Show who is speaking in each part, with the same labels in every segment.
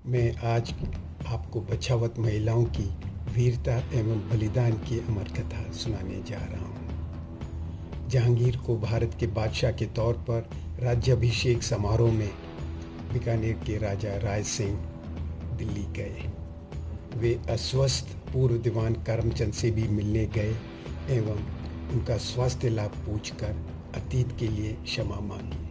Speaker 1: मैं आज आपको बछावत महिलाओं की वीरता एवं बलिदान की अमर कथा सुनाने जा रहा हूँ। जहांगीर को भारत के बादशाह के तौर पर राज्याभिषेक समारोह में बीकानेर के राजा राय सिंह दिल्ली गए। वे अस्वस्थ पूर्व दीवान करमचंद से भी मिलने गए एवं उनका स्वास्थ्य लाभ पूछकर अतीत के लिए क्षमा मांगी।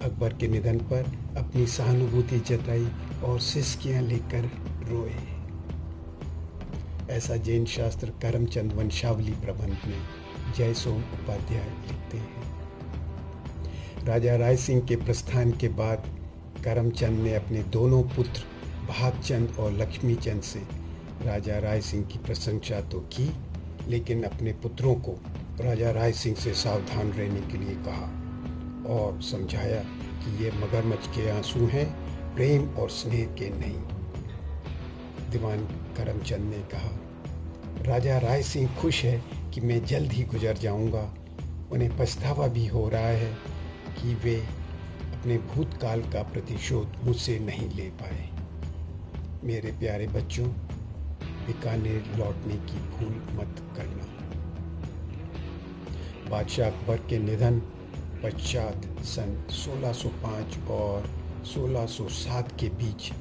Speaker 1: अकबर के निधन पर अपनी सहानुभूति जताई और सिसकियां लेकर रोए। ऐसा जैन शास्त्र करमचंद वंशावली प्रबंध में जयसोम उपाध्याय लिखते हैं। राजा राय सिंह के प्रस्थान के बाद करमचंद ने अपने दोनों पुत्र भागचंद और लक्ष्मीचंद से राजा राय सिंह की प्रशंसा तो की, लेकिन अपने पुत्रों को राजा राय सिंह से सावधान रहने के लिए कहा और समझाया कि ये मगरमच्छ के आंसू हैं, प्रेम और स्नेह के नहीं। दीवान करमचंद ने कहा, राजा राय सिंह खुश है कि मैं जल्द ही गुजर जाऊंगा। उन्हें पछतावा भी हो रहा है कि वे अपने भूतकाल का प्रतिशोध मुझसे नहीं ले पाए। मेरे प्यारे बच्चों, बीकानेर लौटने की भूल मत करना। बादशाह अकबर के निधन पश्चात सन 1605 और 1607 के बीच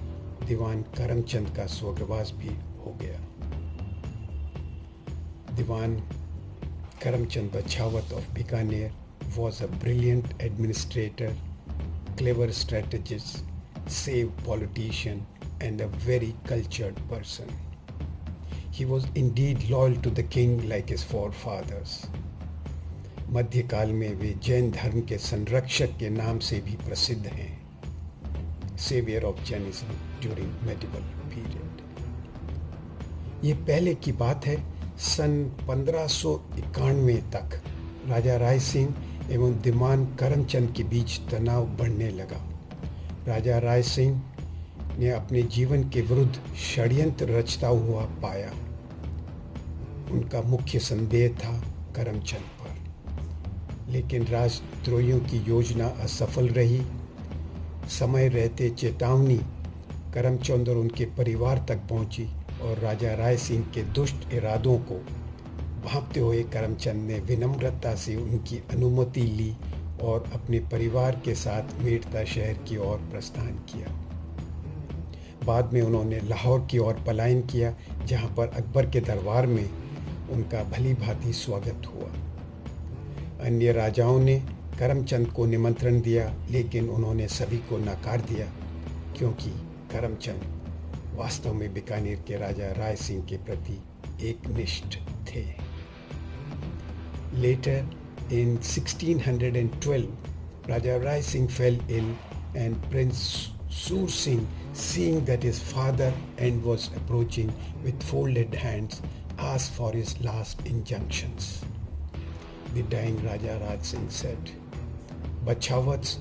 Speaker 1: दीवान करमचंद का स्वर्गवास भी हो गया। दीवान Karamchand Bachhawat of Bikaner was a brilliant administrator, clever strategist, sage politician, and a very cultured person. He was indeed loyal to the king like his forefathers. मध्यकाल में वे जैन धर्म के संरक्षक के नाम से भी प्रसिद्ध हैं, saviour of Jainism during medieval period. ये पहले की बात है। सन 1591 तक राजा राय सिंह एवं दीवान करमचंद के बीच तनाव बढ़ने लगा। राजा राय सिंह ने अपने जीवन के विरुद्ध षड्यंत्र रचता हुआ पाया। उनका मुख्य संदेह था करमचंद पर, लेकिन राजद्रोहियों की योजना असफल रही। समय रहते चेतावनी करमचंद और उनके परिवार तक पहुंची और राजा राय सिंह के दुष्ट इरादों को भांपते हुए करमचंद ने विनम्रता से उनकी अनुमति ली और अपने परिवार के साथ मेड़ता शहर की ओर प्रस्थान किया। बाद में उन्होंने लाहौर की ओर पलायन किया, जहां पर अकबर के दरबार में उनका भली भांति स्वागत हुआ। अन्य राजाओं ने करमचंद को निमंत्रण दिया, लेकिन उन्होंने सभी को नकार दिया, क्योंकि करमचंद वास्तव में बीकानेर के राजा राय सिंह के प्रति एकनिष्ठ थे। Later in 1612, Raja Rai Singh fell ill, and Prince Sur Singh, seeing that his father and was approaching with folded hands, asked for his last injunctions. The dying Raja Raj Singh said, Bachawats,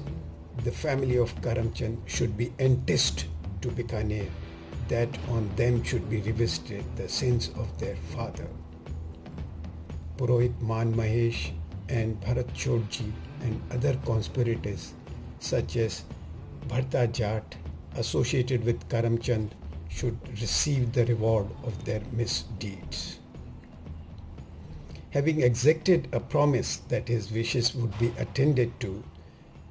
Speaker 1: the family of Karamchand, should be enticed to Bikaner, that on them should be revisited the sins of their father. Purohit Man Mahesh and Bharat Chodji and other conspirators such as Bharta Jat associated with Karamchand should receive the reward of their misdeeds. Having exacted a promise that his wishes would be attended to,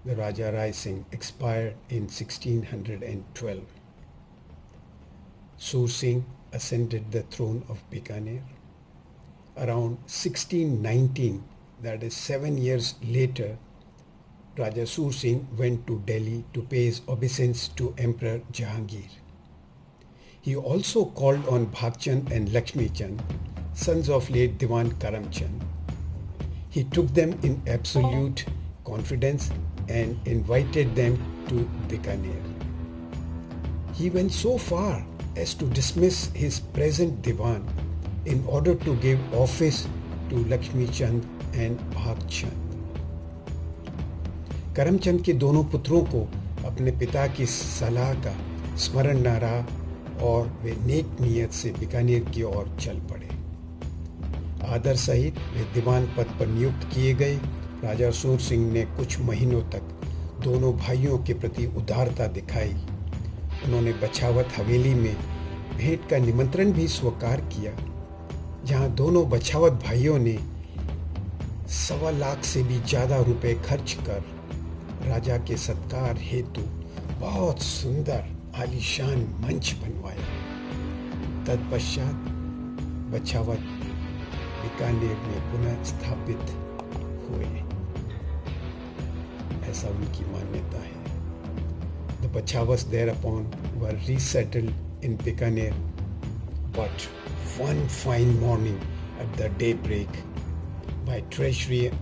Speaker 1: the Raja Rai Singh expired in 1612. Sur Singh ascended the throne of Bikaner. Around 1619, that is 7 years later, Raja Sur Singh went to Delhi to pay his obeisance to Emperor Jahangir. He also called on Bhagchand and Lakshmi Chand, sons of late Diwan Karamchand. He took them in absolute confidence and invited them to Bikaner. He went so far as to dismiss his present Diwan in order to give office to Lakshmi Chand and Bhagchand. Karamchand के दोनों पुत्रों को अपने पिता की सलाह का स्मरण न रहा और वे नेक नियत से बीकानेर की ओर चल पड़े। आदर सहित वे दीवान पद पर नियुक्त किए गए। राजा सूर सिंह ने कुछ महीनों तक दोनों भाइयों के प्रति उदारता दिखाई उन्होंने बछावत हवेली में भेंट का निमंत्रण भी स्वीकार किया, जहां दोनों बछावत भाइयों ने 1.25 लाख से भी ज़्यादा रुपए खर्च कर राजा के सत्कार हेतु बहुत सुंदर आलीशान मंच बनवाया। तत्पश्चात बछावत बीकानेर में पुनः स्थापित हुए, ऐसा उनकी मान्यता है। The Bachavas thereupon were resettled in Bikaner, but one fine morning at the daybreak, by treachery,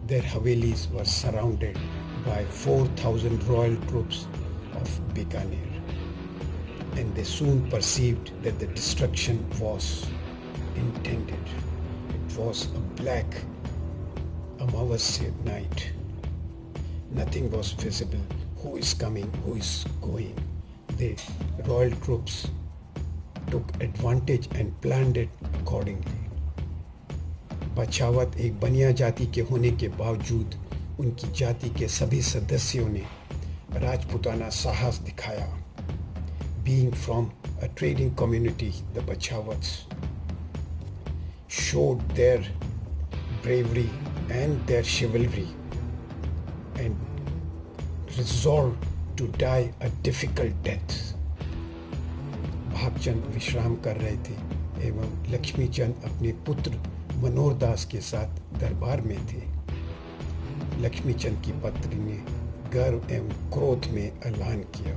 Speaker 1: their havelis were surrounded by 4,000 royal troops of Bikaner, and they soon perceived that the destruction was intended. It was a black Amavasya night. Nothing was visible. Who is coming? Who is going? The royal troops took advantage and planned it accordingly. Bachhawat एक बनिया जाति के होने के बावजूद उनकी जाति के सभी सदस्यों ने राजपूताना साहस दिखाया. Being from a trading community, the Bachawats showed their bravery and their chivalry and resolved to die a difficult death. Bhagchand विश्राम कर रहे थे एवं लक्ष्मीचंद अपने पुत्र मनोहर दास के साथ दरबार में थे. लक्ष्मीचंद की पत्नी ने गर्व एवं क्रोध में ऐलान किया,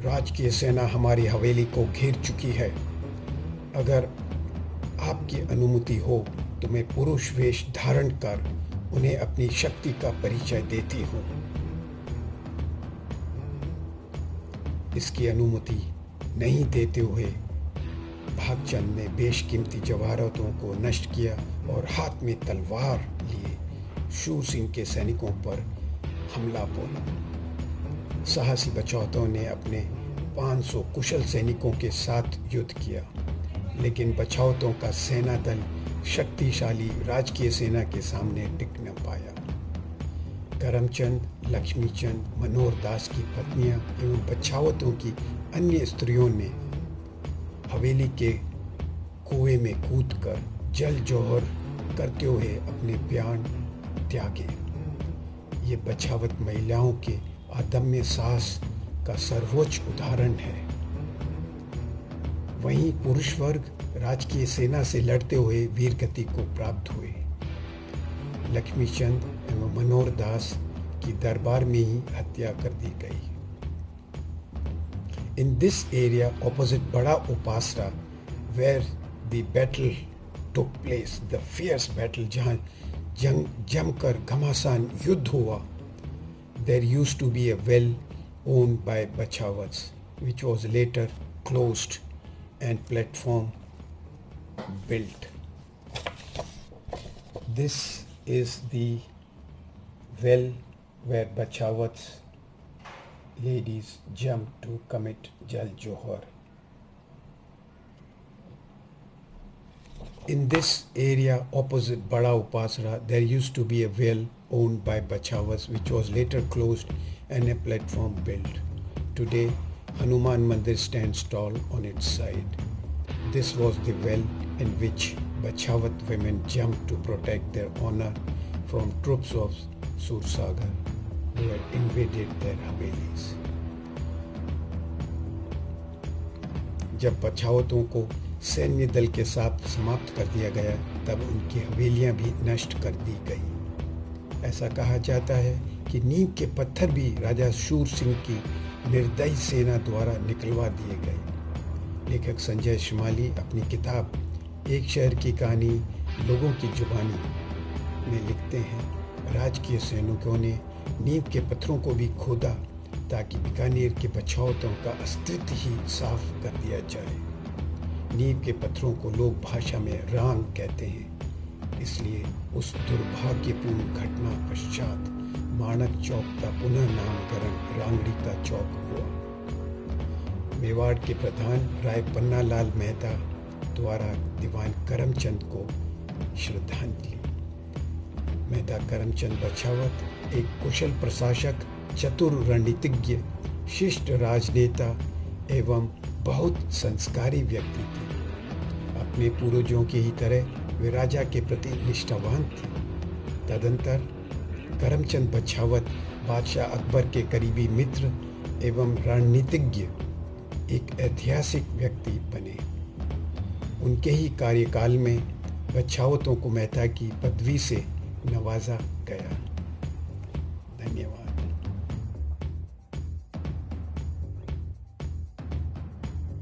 Speaker 1: राजकीय सेना हमारी हवेली को घेर चुकी है. अगर आपकी अनुमति हो तो मैं पुरुष वेश धारण कर उन्हें अपनी शक्ति का परिचय देती हूँ. इसकी अनुमति नहीं देते हुए भागचंद ने बेशकीमती जवाहरातों को नष्ट किया और हाथ में तलवार लिए शूर सिंह के सैनिकों पर हमला बोला. साहसी बछावतों ने अपने 500 कुशल सैनिकों के साथ युद्ध किया, लेकिन बछावतों का सेना दल शक्तिशाली राजकीय सेना के सामने टिक न पाया. करमचंद, लक्ष्मीचंद, मनोहर दास की पत्नियां एवं बछावतों की अन्य स्त्रियों ने हवेली के कुएं में कूदकर जल जौहर करते हुए अपने प्राण त्यागे. ये बछावत महिलाओं के अदम्य साहस का सर्वोच्च उदाहरण है. वहीं पुरुष वर्ग राजकीय सेना से लड़ते हुए वीरगति को प्राप्त हुए. लक्ष्मीचंद एवं मनोहर दास की दरबार में ही हत्या कर दी गई. In this area opposite Bada Upasra, where the battle took place, the fierce battle जहाँ जमकर घमासान युद्ध हुआ, there used to be a well owned by Bachawats, which was later closed and platform built. This is the well where Bachawats ladies jumped to commit Jal Johar. In this area opposite Bada Upasra, there used to be a well owned by Bachawats, which was later closed and a platform built. Today, Hanuman Mandir stands tall on its side. This was the well in which Bachawat women jumped to protect their honor from troops of Sursagar who had invaded their havelis. जब बछावतों को सैन्य दल के साथ समाप्त कर दिया गया, तब उनकी हवेलियां भी नष्ट कर दी गई. ऐसा कहा जाता है कि नीम के पत्थर भी राजा शूर सिंह की निर्दयी सेना द्वारा निकलवा दिए गए. लेखक संजय शिमाली अपनी किताब एक शहर की कहानी लोगों की जुबानी में लिखते हैं, राजकीय सैनिकों ने नीम के पत्थरों को भी खोदा ताकि बीकानेर के बछावतों का अस्तित्व ही साफ कर दिया जाए. नीम के पत्थरों को लोक भाषा में रांग कहते हैं. इसलिए उस दुर्भाग्यपूर्ण घटना पश्चात माणक चौक का पुनः नामकरण रांगड़ी का चौक हुआ. मेवाड़ के प्रधान राय पन्नालाल मेहता द्वारा दीवान करमचंद को श्रद्धांजलि. मेहता करमचंद बछावत एक कुशल प्रशासक, चतुर रणनीतिज्ञ शिष्ट राजनेता एवं बहुत संस्कारी व्यक्ति थे। अपने पूर्वजों की ही तरह वे राजा के प्रति निष्ठावान थे। तदंतर करमचंद बछावत बादशाह अकबर के करीबी मित्र एवं रणनीतिज्ञ एक ऐतिहासिक व्यक्ति बने। उनके ही कार्यकाल में बछावतों को मेहता की पदवी से नवाजा गया।